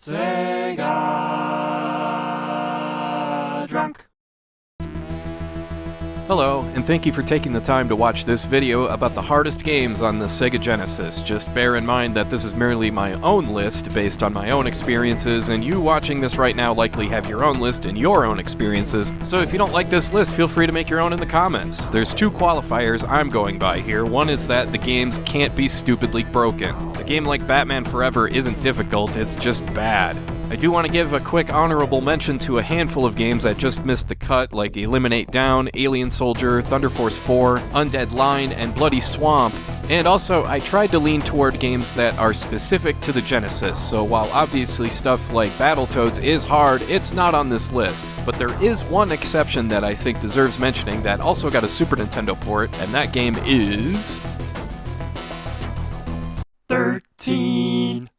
Segadrunk. Hello, and thank you for taking the time to watch this video about the hardest games on the Sega Genesis. Just bear in mind that this is merely my own list based on my own experiences, and you watching this right now likely have your own list and your own experiences, so if you don't like this list, feel free to make your own in the comments. There's two qualifiers I'm going by here. One is that the games can't be stupidly broken. A game like Batman Forever isn't difficult, it's just bad. I do want to give a quick honorable mention to a handful of games that just missed the cut, like Eliminate Down, Alien Soldier, Thunder Force 4, Undead Line, and Bloody Swamp. And also, I tried to lean toward games that are specific to the Genesis, so while obviously stuff like Battletoads is hard, it's not on this list. But there is one exception that I think deserves mentioning that also got a Super Nintendo port, and that game is... 13.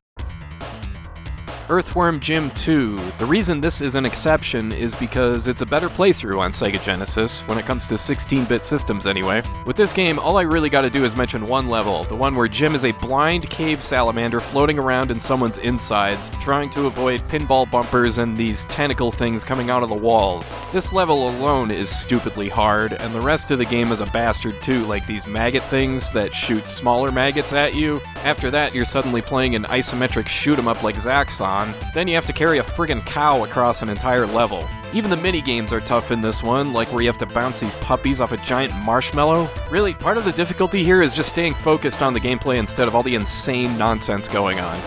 Earthworm Jim 2. The reason this is an exception is because it's a better playthrough on Sega Genesis, when it comes to 16-bit systems anyway. With this game, all I really gotta do is mention one level, the one where Jim is a blind cave salamander floating around in someone's insides, trying to avoid pinball bumpers and these tentacle things coming out of the walls. This level alone is stupidly hard, and the rest of the game is a bastard too, like these maggot things that shoot smaller maggots at you. After that, you're suddenly playing an isometric shoot-'em-up like Zaxxon. Then you have to carry a friggin' cow across an entire level. Even the mini-games are tough in this one, like where you have to bounce these puppies off a giant marshmallow. Really, part of the difficulty here is just staying focused on the gameplay instead of all the insane nonsense going on.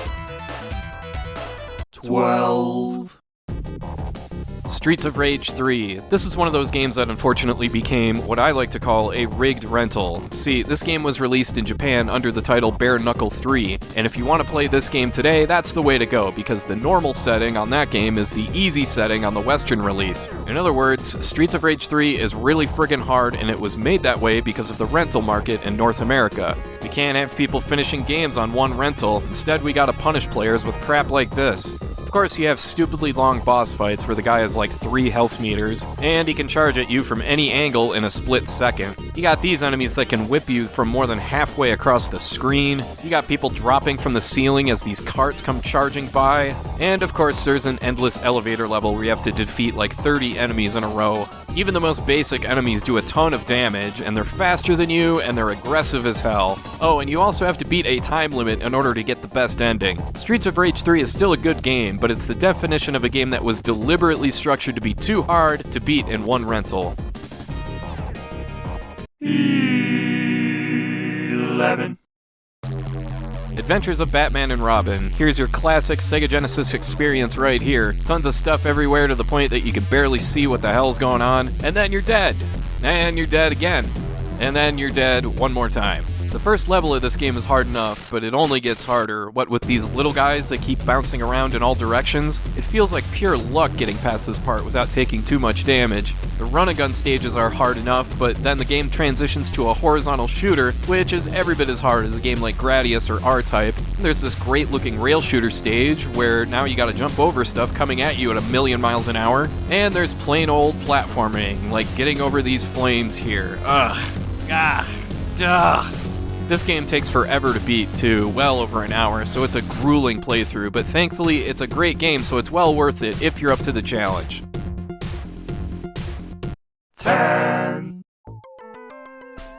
12. Streets of Rage 3. This is one of those games that unfortunately became what I like to call a rigged rental. See, this game was released in Japan under the title Bare Knuckle 3, and if you want to play this game today, that's the way to go, because the normal setting on that game is the easy setting on the Western release. In other words, Streets of Rage 3 is really friggin' hard, and it was made that way because of the rental market in North America. We can't have people finishing games on one rental, instead we gotta punish players with crap like this. Of course, you have stupidly long boss fights where the guy has like 3 health meters, and he can charge at you from any angle in a split second. You got these enemies that can whip you from more than halfway across the screen. You got people dropping from the ceiling as these carts come charging by. And of course, there's an endless elevator level where you have to defeat like 30 enemies in a row. Even the most basic enemies do a ton of damage, and they're faster than you, and they're aggressive as hell. Oh, and you also have to beat a time limit in order to get the best ending. Streets of Rage 3 is still a good game, but it's the definition of a game that was deliberately structured to be too hard to beat in one rental. 11. Adventures of Batman and Robin. Here's your classic Sega Genesis experience right here. Tons of stuff everywhere to the point that you can barely see what the hell's going on, and then you're dead. And you're dead again. And then you're dead one more time. The first level of this game is hard enough, but it only gets harder. What with these little guys that keep bouncing around in all directions, it feels like pure luck getting past this part without taking too much damage. The run-and-gun stages are hard enough, but then the game transitions to a horizontal shooter, which is every bit as hard as a game like Gradius or R-Type. There's this great-looking rail shooter stage, where now you gotta jump over stuff coming at you at 1,000,000 miles an hour. And there's plain old platforming, like getting over these flames here. Ugh. Ah. Duh. This game takes forever to beat, too, well over an hour, so it's a grueling playthrough, but thankfully it's a great game, so it's well worth it if you're up to the challenge. 10.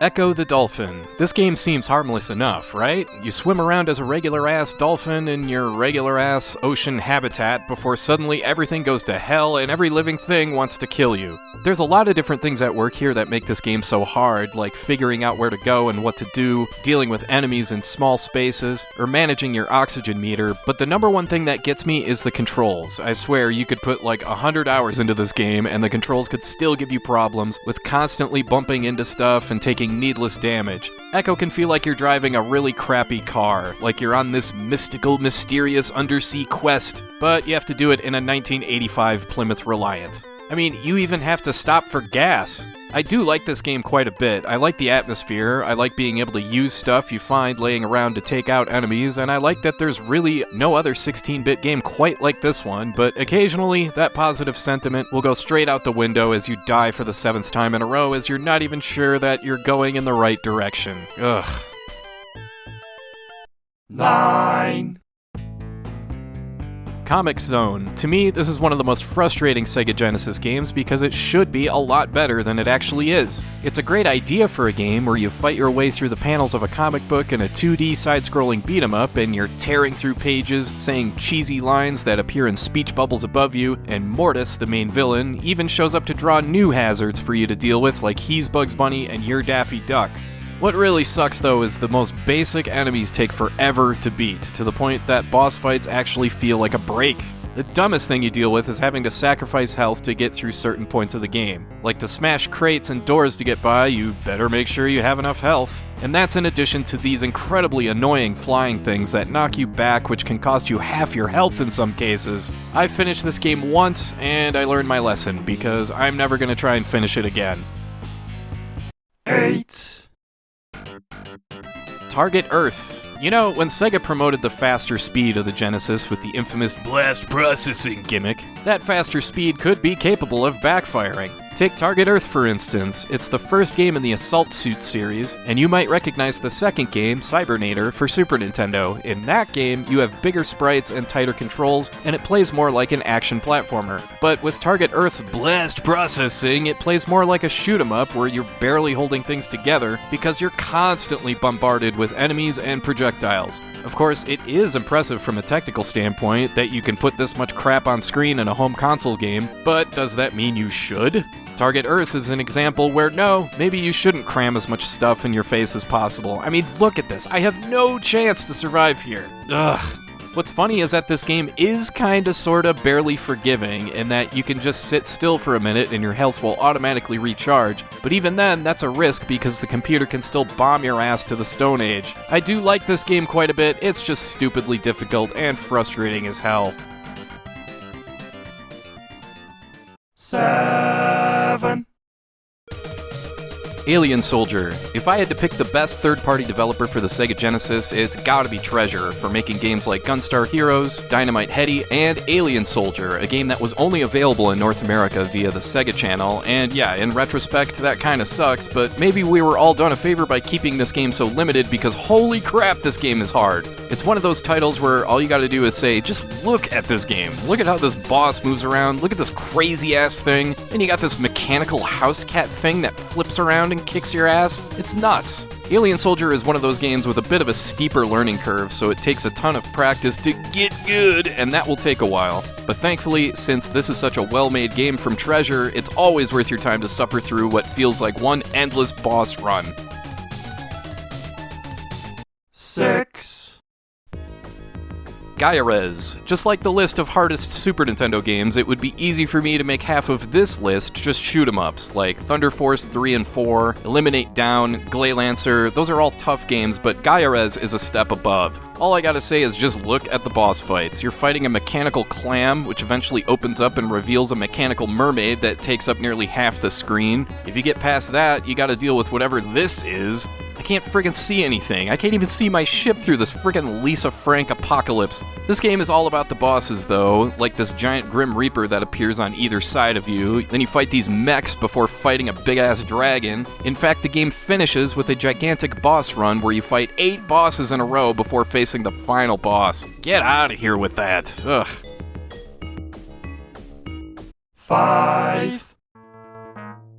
Ecco the Dolphin. This game seems harmless enough, right? You swim around as a regular-ass dolphin in your regular-ass ocean habitat before suddenly everything goes to hell and every living thing wants to kill you. There's a lot of different things at work here that make this game so hard, like figuring out where to go and what to do, dealing with enemies in small spaces, or managing your oxygen meter, but the number one thing that gets me is the controls. I swear, you could put like 100 hours into this game and the controls could still give you problems with constantly bumping into stuff and taking needless damage. Ecco can feel like you're driving a really crappy car, like you're on this mystical, mysterious undersea quest, but you have to do it in a 1985 Plymouth Reliant. I mean, you even have to stop for gas. I do like this game quite a bit. I like the atmosphere, I like being able to use stuff you find laying around to take out enemies, and I like that there's really no other 16-bit game quite like this one, but occasionally that positive sentiment will go straight out the window as you die for the 7th time in a row as you're not even sure that you're going in the right direction. Ugh. 9. Comix Zone. To me, this is one of the most frustrating Sega Genesis games because it should be a lot better than it actually is. It's a great idea for a game where you fight your way through the panels of a comic book in a 2D side-scrolling beat-em-up and you're tearing through pages, saying cheesy lines that appear in speech bubbles above you, and Mortis, the main villain, even shows up to draw new hazards for you to deal with like he's Bugs Bunny and you're Daffy Duck. What really sucks though is the most basic enemies take forever to beat, to the point that boss fights actually feel like a break. The dumbest thing you deal with is having to sacrifice health to get through certain points of the game. Like to smash crates and doors to get by, you better make sure you have enough health. And that's in addition to these incredibly annoying flying things that knock you back, which can cost you half your health in some cases. I finished this game once, and I learned my lesson, because I'm never gonna try and finish it again. 8. Target Earth. You know, when Sega promoted the faster speed of the Genesis with the infamous blast processing gimmick, that faster speed could be capable of backfiring. Take Target Earth for instance. It's the first game in the Assault Suit series, and you might recognize the second game, Cybernator, for Super Nintendo. In that game, you have bigger sprites and tighter controls, and it plays more like an action platformer. But with Target Earth's blast processing, it plays more like a shoot-'em-up where you're barely holding things together because you're constantly bombarded with enemies and projectiles. Of course, it is impressive from a technical standpoint that you can put this much crap on screen in a home console game, but does that mean you should? Target Earth is an example where no, maybe you shouldn't cram as much stuff in your face as possible. I mean, look at this. I have no chance to survive here. Ugh. What's funny is that this game is kinda sorta barely forgiving in that you can just sit still for a minute and your health will automatically recharge, but even then, that's a risk because the computer can still bomb your ass to the Stone Age. I do like this game quite a bit, it's just stupidly difficult and frustrating as hell. 7. Alien Soldier. If I had to pick the best third-party developer for the Sega Genesis, it's gotta be Treasure, for making games like Gunstar Heroes, Dynamite Headdy, and Alien Soldier, a game that was only available in North America via the Sega channel, and yeah, in retrospect, that kinda sucks, but maybe we were all done a favor by keeping this game so limited because holy crap, this game is hard. It's one of those titles where all you gotta do is say, just look at this game. Look at how this boss moves around, look at this crazy-ass thing, and you got this mechanical house cat thing that flips around and kicks your ass. It's nuts. Alien Soldier is one of those games with a bit of a steeper learning curve, so it takes a ton of practice to get good, and that will take a while. But thankfully, since this is such a well-made game from Treasure, it's always worth your time to suffer through what feels like one endless boss run. 6. Gaiares. Just like the list of hardest Super Nintendo games, it would be easy for me to make half of this list just shoot-'em-ups, like Thunder Force 3 and 4, Eliminate Down, Glailancer. Those are all tough games, but Gaiares is a step above. All I gotta say is just look at the boss fights. You're fighting a mechanical clam, which eventually opens up and reveals a mechanical mermaid that takes up nearly half the screen. If you get past that, you gotta deal with whatever this is. I can't friggin' see anything. I can't even see my ship through this friggin' Lisa Frank apocalypse. This game is all about the bosses, though, like this giant Grim Reaper that appears on either side of you. Then you fight these mechs before fighting a big-ass dragon. In fact, the game finishes with a gigantic boss run where you fight 8 bosses in a row before facing the final boss. Get out of here with that. Ugh. 5.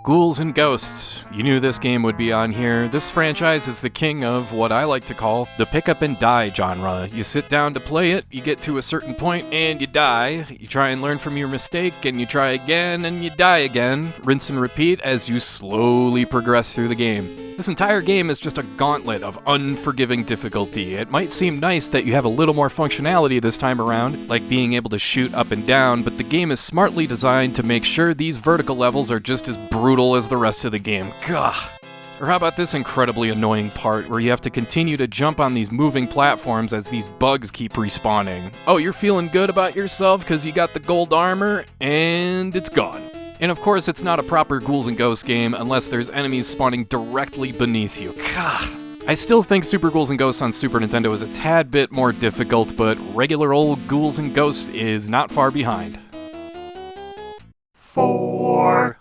Ghouls and Ghosts. You knew this game would be on here. This franchise is the king of what I like to call the pick up and die genre. You sit down to play it, you get to a certain point and you die. You try and learn from your mistake and you try again and you die again. Rinse and repeat as you slowly progress through the game. This entire game is just a gauntlet of unforgiving difficulty. It might seem nice that you have a little more functionality this time around, like being able to shoot up and down, but the game is smartly designed to make sure these vertical levels are just as brutal as the rest of the game. Gah. Or how about this incredibly annoying part where you have to continue to jump on these moving platforms as these bugs keep respawning. Oh, you're feeling good about yourself because you got the gold armor, and it's gone. And of course, it's not a proper Ghouls and Ghosts game unless there's enemies spawning directly beneath you. Gah. I still think Super Ghouls and Ghosts on Super Nintendo is a tad bit more difficult, but regular old Ghouls and Ghosts is not far behind. 4.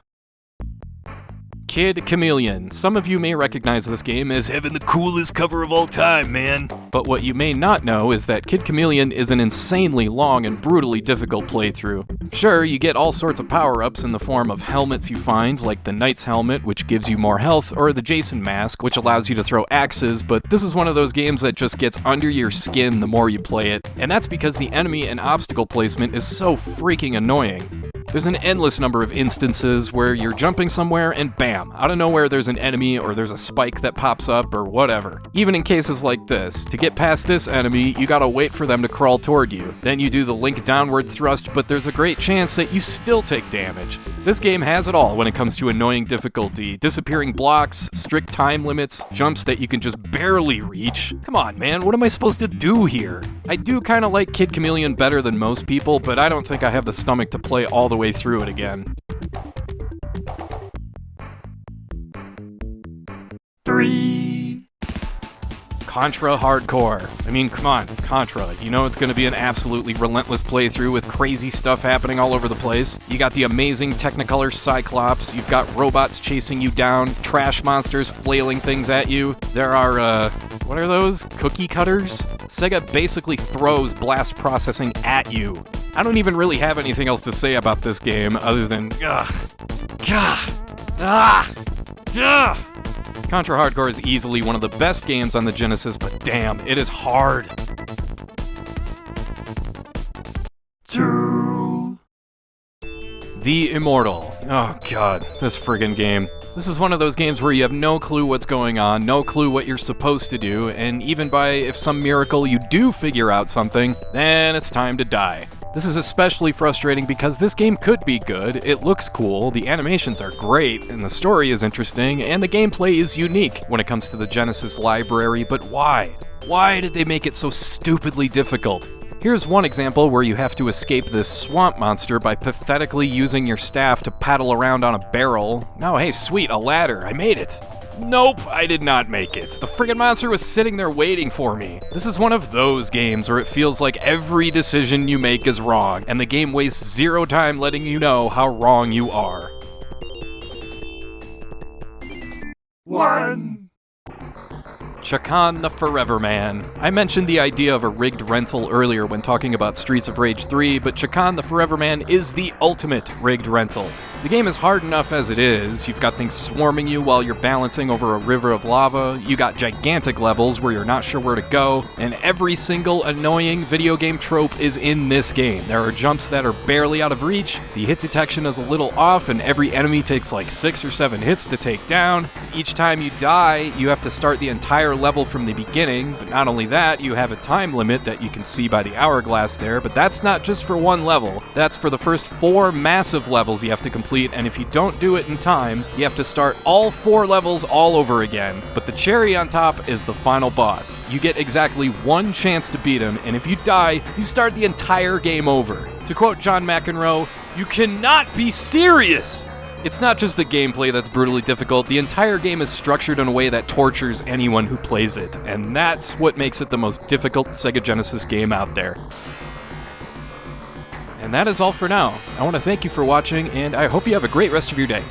Kid Chameleon. Some of you may recognize this game as having the coolest cover of all time, man. But what you may not know is that Kid Chameleon is an insanely long and brutally difficult playthrough. Sure, you get all sorts of power-ups in the form of helmets you find, like the Knight's helmet, which gives you more health, or the Jason mask, which allows you to throw axes, but this is one of those games that just gets under your skin the more you play it, and that's because the enemy and obstacle placement is so freaking annoying. There's an endless number of instances where you're jumping somewhere and bam, out of nowhere there's an enemy or there's a spike that pops up or whatever. Even in cases like this, to get past this enemy, you gotta wait for them to crawl toward you. Then you do the link downward thrust, but there's a great chance that you still take damage. This game has it all when it comes to annoying difficulty, disappearing blocks, strict time limits, jumps that you can just barely reach. Come on, man, what am I supposed to do here? I do kinda like Kid Chameleon better than most people, but I don't think I have the stomach to play all the way through it again. 3. Contra Hardcore. I mean, come on, it's Contra. You know it's going to be an absolutely relentless playthrough with crazy stuff happening all over the place. You got the amazing Technicolor Cyclops, you've got robots chasing you down, trash monsters flailing things at you. There are, what are those? Cookie cutters? Sega basically throws blast processing at you. I don't even really have anything else to say about this game other than, Contra Hardcore is easily one of the best games on the Genesis, but damn, it is hard. 2. The Immortal. Oh god, this friggin' game. This is one of those games where you have no clue what's going on, no clue what you're supposed to do, and even by if some miracle you do figure out something, then it's time to die. This is especially frustrating because this game could be good, it looks cool, the animations are great, and the story is interesting, and the gameplay is unique when it comes to the Genesis library, but why? Why did they make it so stupidly difficult? Here's one example where you have to escape this swamp monster by pathetically using your staff to paddle around on a barrel. Oh hey sweet, a ladder, I made it. Nope, I did not make it. The friggin' monster was sitting there waiting for me. This is one of those games where it feels like every decision you make is wrong, and the game wastes zero time letting you know how wrong you are. 1. Chakan the Forever Man. I mentioned the idea of a rigged rental earlier when talking about Streets of Rage 3, but Chakan the Forever Man is the ultimate rigged rental. The game is hard enough as it is. You've got things swarming you while you're balancing over a river of lava, you got gigantic levels where you're not sure where to go, and every single annoying video game trope is in this game. There are jumps that are barely out of reach, the hit detection is a little off, and every enemy takes like 6 or 7 hits to take down. Each time you die, you have to start the entire level from the beginning, but not only that, you have a time limit that you can see by the hourglass there, but that's not just for one level, that's for the first 4 massive levels you have to complete, and if you don't do it in time, you have to start all 4 levels all over again. But the cherry on top is the final boss. You get exactly 1 chance to beat him, and if you die, you start the entire game over. To quote John McEnroe, "You cannot be serious!" It's not just the gameplay that's brutally difficult, the entire game is structured in a way that tortures anyone who plays it, and that's what makes it the most difficult Sega Genesis game out there. And that is all for now. I want to thank you for watching, and I hope you have a great rest of your day.